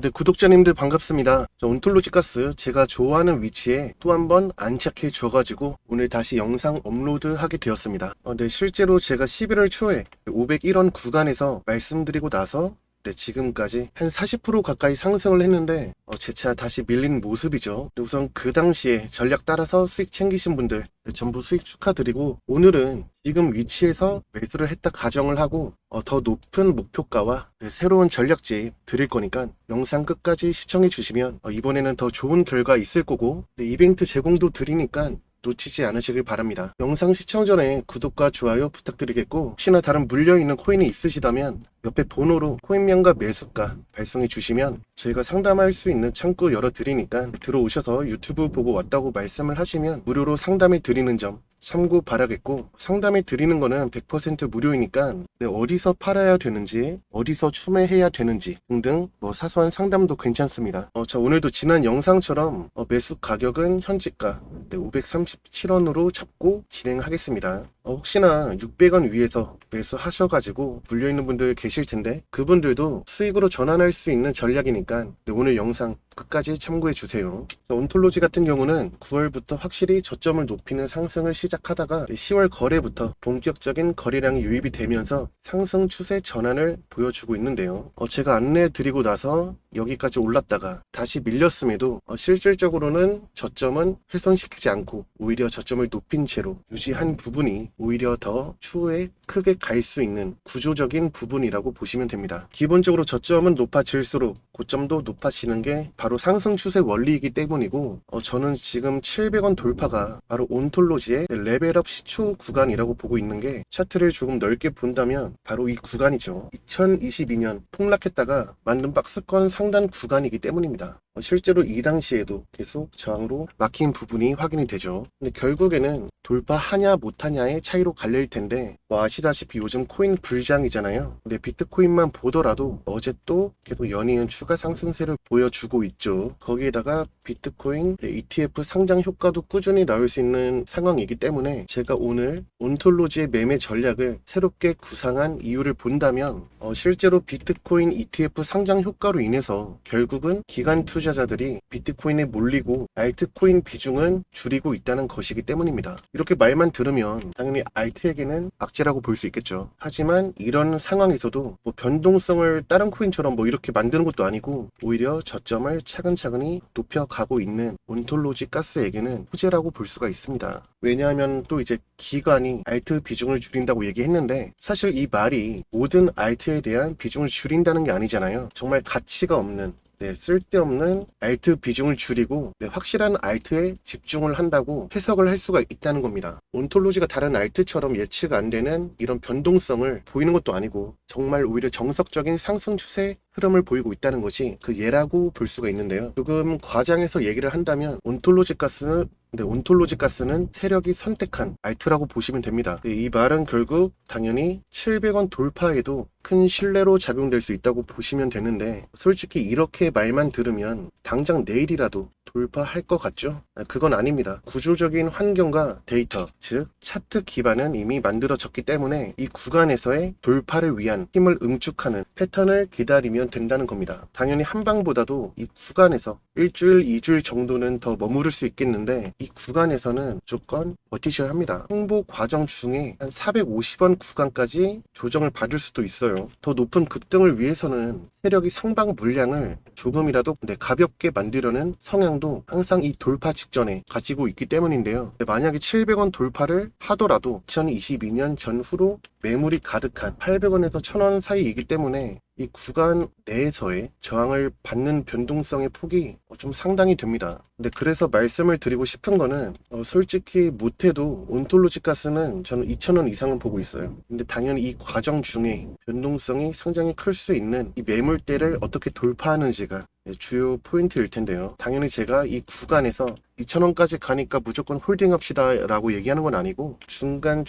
네, 구독자님들 반갑습니다. 저 온톨로지 가스 제가 좋아하는 위치에 또 한 번 안착해 줘가지고 오늘 다시 영상 업로드하게 되었습니다. 네, 실제로 제가 11월 초에 501원 구간에서 말씀드리고 나서 지금까지 한 40% 가까이 상승을 했는데 제 차 다시 밀린 모습이죠. 우선 그 당시에 전략 따라서 수익 챙기신 분들 전부 수익 축하드리고, 오늘은 지금 위치에서 매수를 했다 가정을 하고 더 높은 목표가와 새로운 전략집 드릴 거니까 영상 끝까지 시청해 주시면 이번에는 더 좋은 결과 있을 거고, 이벤트 제공도 드리니까 놓치지 않으시길 바랍니다. 영상 시청 전에 구독과 좋아요 부탁드리겠고, 혹시나 다른 물려있는 코인이 있으시다면 옆에 번호로 코인명과 매수가 발송해 주시면 저희가 상담할 수 있는 창구 열어드리니까 들어오셔서 유튜브 보고 왔다고 말씀을 하시면 무료로 상담해 드리는 점 참고 바라겠고, 상담해 드리는 거는 100% 무료이니까 어디서 팔아야 되는지, 어디서 추매해야 되는지 등등 사소한 상담도 괜찮습니다. 자, 오늘도 지난 영상처럼 매수 가격은 현지가 537원으로 잡고 진행하겠습니다. 혹시나 600원 위에서 매수하셔가지고 물려있는 분들 계실 텐데, 그분들도 수익으로 전환할 수 있는 전략이니까 오늘 영상 끝까지 참고해 주세요. 온톨로지 같은 경우는 9월부터 확실히 저점을 높이는 상승을 시작하다가 10월 거래부터 본격적인 거래량이 유입이 되면서 상승 추세 전환을 보여주고 있는데요. 제가 안내 드리고 나서 여기까지 올랐다가 다시 밀렸음에도 실질적으로는 저점은 훼손시키지 않고 오히려 저점을 높인 채로 유지한 부분이 오히려 더 추후에 크게 갈 수 있는 구조적인 부분이라고 보시면 됩니다. 기본적으로 저점은 높아질수록 고점도 높아지는 게 바로 상승 추세 원리이기 때문이고, 저는 지금 700원 돌파가 바로 온톨로지의 레벨업 시초 구간이라고 보고 있는 게, 차트를 조금 넓게 본다면 바로 이 구간이죠. 2022년 폭락했다가 만든 박스권 상단 구간이기 때문입니다. 실제로 이 당시에도 계속 저항으로 막힌 부분이 확인이 되죠. 근데 결국에는 돌파하냐 못하냐의 차이로 갈릴 텐데, 아시다시피 요즘 코인 불장이잖아요. 근데 비트코인만 보더라도 어제 또 계속 연이은 추가 상승세를 보여주고 있죠. 거기에다가 비트코인 ETF 상장 효과도 꾸준히 나올 수 있는 상황이기 때문에, 제가 오늘 온톨로지의 매매 전략을 새롭게 구상한 이유를 본다면 실제로 비트코인 ETF 상장 효과로 인해서 결국은 기관 투자자들이 비트코인에 몰리고 알트코인 비중은 줄이고 있다는 것이기 때문입니다. 이렇게 말만 들으면 당연히 알트에게는 악재라고 볼 수 있겠죠. 하지만 이런 상황에서도 변동성을 다른 코인처럼 이렇게 만드는 것도 아니고, 오히려 저점을 차근차근히 높여가고 있는 온톨로지 가스에게는 호재라고 볼 수가 있습니다. 왜냐하면 또 이제 기관이 알트 비중을 줄인다고 얘기했는데, 사실 이 말이 모든 알트에 대한 비중을 줄인다는 게 아니잖아요. 정말 가치가 없는 쓸데없는 알트 비중을 줄이고 확실한 알트에 집중을 한다고 해석을 할 수가 있다는 겁니다. 온톨로지가 다른 알트처럼 예측 안 되는 이런 변동성을 보이는 것도 아니고, 정말 오히려 정석적인 상승 추세 흐름을 보이고 있다는 것이 그 예라고 볼 수가 있는데요. 조금 과장해서 얘기를 한다면 온톨로지 가스는 세력이 선택한 알트라고 보시면 됩니다. 이 말은 결국 당연히 700원 돌파에도 큰 신뢰로 작용될 수 있다고 보시면 되는데, 솔직히 이렇게 말만 들으면 당장 내일이라도 돌파할 것 같죠? 그건 아닙니다. 구조적인 환경과 데이터, 즉 차트 기반은 이미 만들어졌기 때문에 이 구간에서의 돌파를 위한 힘을 응축하는 패턴을 기다리면 된다는 겁니다. 당연히 한방보다도 이 구간에서 일주일, 2주일 정도는 더 머무를 수 있겠는데, 이 구간에서는 무조건 버티셔야 합니다. 홍보 과정 중에 한 450원 구간까지 조정을 받을 수도 있어요. 더 높은 급등을 위해서는 세력이 상방 물량을 조금이라도 가볍게 만들려는 성향도 항상 이 돌파 직전에 가지고 있기 때문인데요. 만약에 700원 돌파를 하더라도 2022년 전후로 매물이 가득한 800원에서 1000원 사이이기 때문에 이 구간 내에서의 저항을 받는 변동성의 폭이 좀 상당히 됩니다. 근데 그래서 말씀을 드리고 싶은 거는 솔직히 못해도 온톨로지 가스는 저는 2000원 이상은 보고 있어요. 근데 당연히 이 과정 중에 변동성이 상당히 클 수 있는 이 매물대를 어떻게 돌파하는지가 주요 포인트일 텐데요. 당연히 제가 이 구간에서 2,000원까지 가니까 무조건 홀딩합시다 라고 얘기하는 건 아니고 중간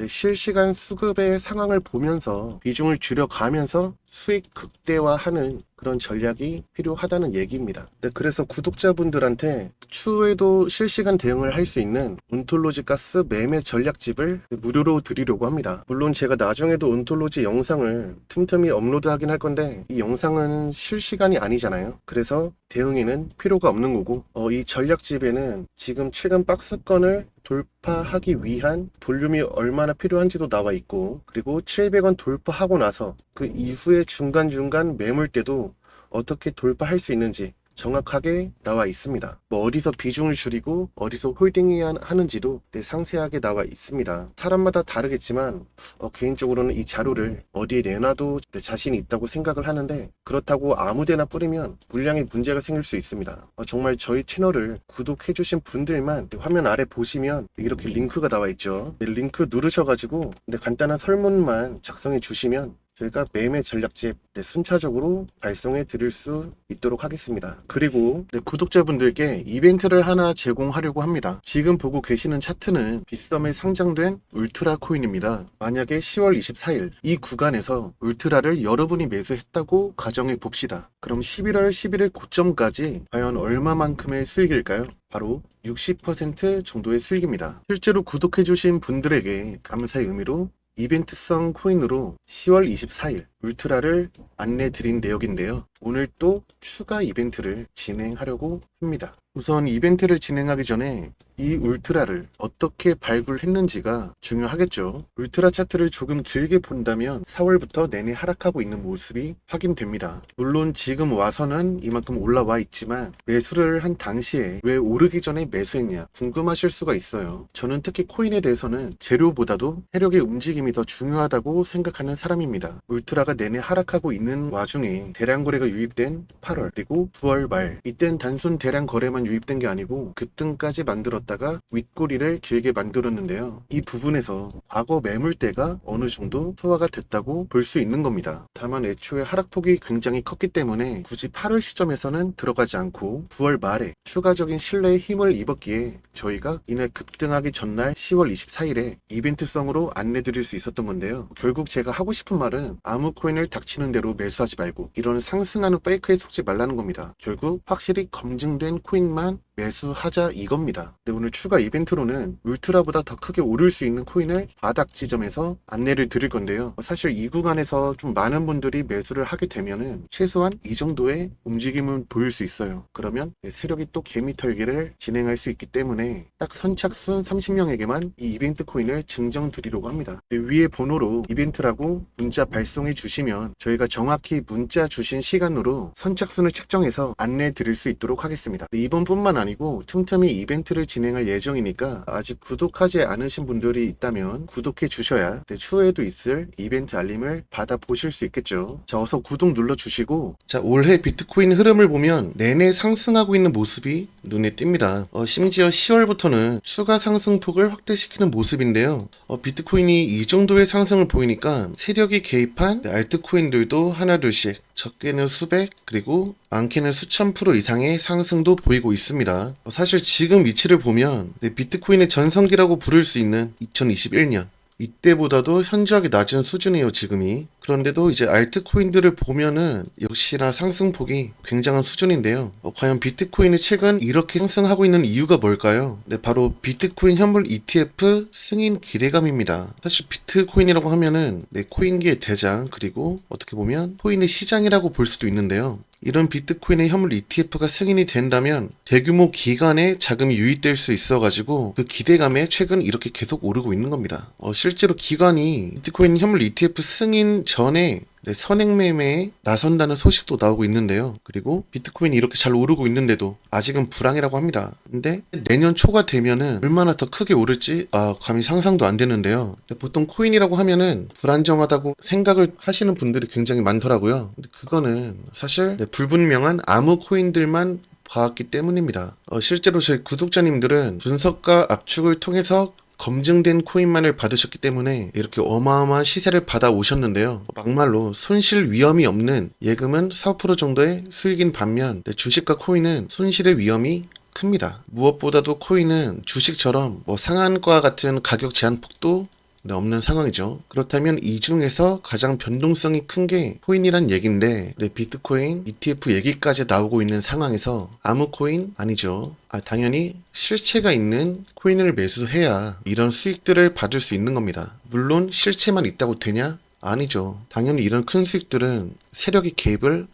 실시간 수급의 상황을 보면서 비중을 줄여가면서 수익 극대화하는 그런 전략이 필요하다는 얘기입니다. 그래서 구독자분들한테 추후에도 실시간 대응을 할 수 있는 온톨로지 가스 매매 전략집을 무료로 드리려고 합니다. 물론 제가 나중에도 온톨로지 영상을 틈틈이 업로드하긴 할 건데 이 영상은 실시간이 아니잖아요. 그래서 대응에는 필요가 없는 거고 이 전략집에는 지금 최근 박스권을 돌파하기 위한 볼륨이 얼마나 필요한지도 나와 있고, 그리고 700원 돌파하고 나서 그 이후에 중간중간 매물대도 어떻게 돌파할 수 있는지 정확하게 나와 있습니다. 어디서 비중을 줄이고 어디서 홀딩해야 하는지도 상세하게 나와 있습니다. 사람마다 다르겠지만 개인적으로는 이 자료를 어디에 내놔도 자신이 있다고 생각을 하는데, 그렇다고 아무데나 뿌리면 물량에 문제가 생길 수 있습니다. 정말 저희 채널을 구독해 주신 분들만 화면 아래 보시면 이렇게 링크가 나와 있죠. 링크 누르셔가지고 간단한 설문만 작성해 주시면 저희가 매매 전략집 순차적으로 발송해 드릴 수 있도록 하겠습니다. 그리고 구독자분들께 이벤트를 하나 제공하려고 합니다. 지금 보고 계시는 차트는 빗썸에 상장된 울트라 코인입니다. 만약에 10월 24일 이 구간에서 울트라를 여러분이 매수했다고 가정해 봅시다. 그럼 11월 11일 고점까지 과연 얼마만큼의 수익일까요? 바로 60% 정도의 수익입니다. 실제로 구독해주신 분들에게 감사의 의미로 이벤트성 코인으로 10월 24일 울트라를 안내 드린 내역인데요. 오늘 또 추가 이벤트를 진행하려고 합니다. 우선 이벤트를 진행하기 전에 이 울트라를 어떻게 발굴했는지가 중요하겠죠. 울트라 차트를 조금 길게 본다면 4월부터 내내 하락하고 있는 모습이 확인됩니다. 물론 지금 와서는 이만큼 올라와 있지만 매수를 한 당시에 왜 오르기 전에 매수했냐 궁금하실 수가 있어요. 저는 특히 코인에 대해서는 재료보다도 세력의 움직임이 더 중요하다고 생각하는 사람입니다. 울트라가 내내 하락하고 있는 와중에 대량 거래가 유입된 8월 그리고 9월 말, 이땐 단순 대량 거래만 유입된 게 아니고 급등까지 만들었다가 윗꼬리를 길게 만들었는데요. 이 부분에서 과거 매물대가 어느 정도 소화가 됐다고 볼 수 있는 겁니다. 다만 애초에 하락폭이 굉장히 컸기 때문에 굳이 8월 시점에서는 들어가지 않고 9월 말에 추가적인 신뢰의 힘을 입었기에 저희가 이날 급등하기 전날 10월 24일에 이벤트성으로 안내드릴 수 있었던 건데요. 결국 제가 하고 싶은 말은 아무 코인을 닥치는 대로 매수하지 말고 이런 상승하는 페이크에 속지 말라는 겁니다. 결국 확실히 검증된 코인만 매수하자 이겁니다. 오늘 추가 이벤트로는 울트라보다 더 크게 오를 수 있는 코인을 바닥 지점에서 안내를 드릴 건데요. 사실 이 구간에서 좀 많은 분들이 매수를 하게 되면은 최소한 이 정도의 움직임은 보일 수 있어요. 그러면 세력이 또 개미털기를 진행할 수 있기 때문에 딱 선착순 30명에게만 이 이벤트 코인을 증정 드리려고 합니다. 위에 번호로 이벤트라고 문자 발송해 주시면 저희가 정확히 문자 주신 시간으로 선착순을 책정해서 안내 드릴 수 있도록 하겠습니다. 이번 뿐만 아니고 틈틈이 이벤트를 진행할 예정이니까 아직 구독하지 않으신 분들이 있다면 구독해 주셔야 추후에도 있을 이벤트 알림을 받아 보실 수 있겠죠. 자, 어서 구독 눌러 주시고, 자, 올해 비트코인 흐름을 보면 내내 상승하고 있는 모습이 눈에 띕니다. 심지어 10월부터는 추가 상승폭을 확대시키는 모습인데요. 비트코인이 이 정도의 상승을 보이니까 세력이 개입한 알트코인들도 하나둘씩, 적게는 수백 그리고 많게는 수천 프로 이상의 상승도 보이고 있습니다. 사실 지금 위치를 보면 비트코인의 전성기라고 부를 수 있는 2021년 이때보다도 현저하게 낮은 수준이에요, 지금이. 그런데도 이제 알트코인들을 보면은 역시나 상승폭이 굉장한 수준인데요. 과연 비트코인이 최근 이렇게 상승하고 있는 이유가 뭘까요? 네, 바로 비트코인 현물 ETF 승인 기대감입니다. 사실 비트코인이라고 하면은 코인계의 대장, 그리고 어떻게 보면 코인의 시장이라고 볼 수도 있는데요. 이런 비트코인의 현물 ETF가 승인이 된다면 대규모 기관에 자금이 유입될 수 있어가지고 그 기대감에 최근 이렇게 계속 오르고 있는 겁니다. 실제로 기관이 비트코인 현물 ETF 승인 전에 선행 매매에 나선다는 소식도 나오고 있는데요. 그리고 비트코인이 이렇게 잘 오르고 있는데도 아직은 불황이라고 합니다. 근데 내년 초가 되면은 얼마나 더 크게 오를지 감히 상상도 안 되는데요. 보통 코인이라고 하면은 불안정하다고 생각을 하시는 분들이 굉장히 많더라고요. 근데 그거는 사실 불분명한 암호 코인들만 봐왔기 때문입니다. 실제로 저희 구독자님들은 분석과 압축을 통해서 검증된 코인만을 받으셨기 때문에 이렇게 어마어마한 시세를 받아 오셨는데요. 막말로 손실 위험이 없는 예금은 4% 정도의 수익인 반면 주식과 코인은 손실의 위험이 큽니다. 무엇보다도 코인은 주식처럼 상한가 같은 가격 제한 폭도 없는 상황이죠. 그렇다면 이 중에서 가장 변동성이 큰 게 코인이란 얘기인데 비트코인, ETF 얘기까지 나오고 있는 상황에서 아무 코인 아니죠. 당연히 실체가 있는 코인을 매수해야 이런 수익들을 받을 수 있는 겁니다. 물론 실체만 있다고 되냐? 아니죠. 당연히 이런 큰 수익들은 세력이 개입을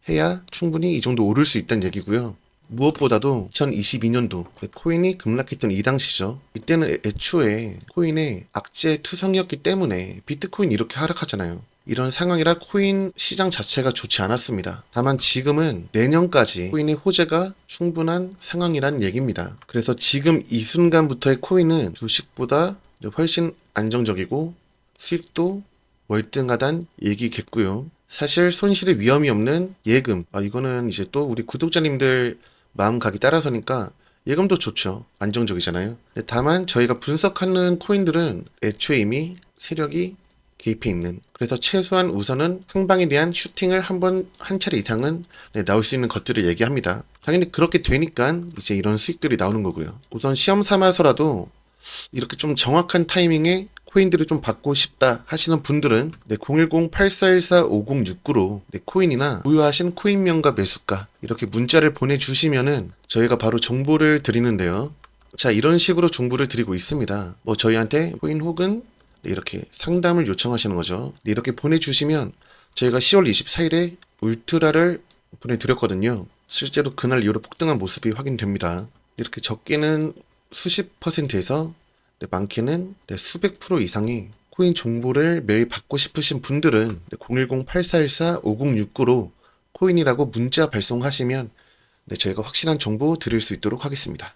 해야 충분히 이 정도 오를 수 있다는 얘기고요. 무엇보다도 2022년도 코인이 급락했던 이 당시죠. 이때는 애초에 코인의 악재 투성이었기 때문에 비트코인 이렇게 하락하잖아요. 이런 상황이라 코인 시장 자체가 좋지 않았습니다. 다만 지금은 내년까지 코인의 호재가 충분한 상황이란 얘기입니다. 그래서 지금 이 순간부터의 코인은 주식보다 훨씬 안정적이고 수익도 월등하단 얘기겠고요. 사실 손실의 위험이 없는 예금, 이거는 이제 또 우리 구독자님들 마음가기 따라서니까 예금도 좋죠. 안정적이잖아요. 다만 저희가 분석하는 코인들은 애초에 이미 세력이 개입해 있는, 그래서 최소한 우선은 상방에 대한 슈팅을 한 차례 이상은 나올 수 있는 것들을 얘기합니다. 당연히 그렇게 되니까 이제 이런 수익들이 나오는 거고요. 우선 시험 삼아서라도 이렇게 좀 정확한 타이밍에 코인들을 좀 받고 싶다 하시는 분들은 010-8414-5069로 코인이나 보유하신 코인명과 매수가 이렇게 문자를 보내주시면은 저희가 바로 정보를 드리는데요. 자, 이런 식으로 정보를 드리고 있습니다. 저희한테 코인 혹은 이렇게 상담을 요청하시는 거죠. 이렇게 보내주시면 저희가 10월 24일에 울트라를 보내드렸거든요. 실제로 그날 이후로 폭등한 모습이 확인됩니다. 이렇게 적게는 수십 %에서 많게는 수백 % 이상의 코인 정보를 매일 받고 싶으신 분들은 010-8414-5069로 코인이라고 문자 발송하시면 저희가 확실한 정보 드릴 수 있도록 하겠습니다.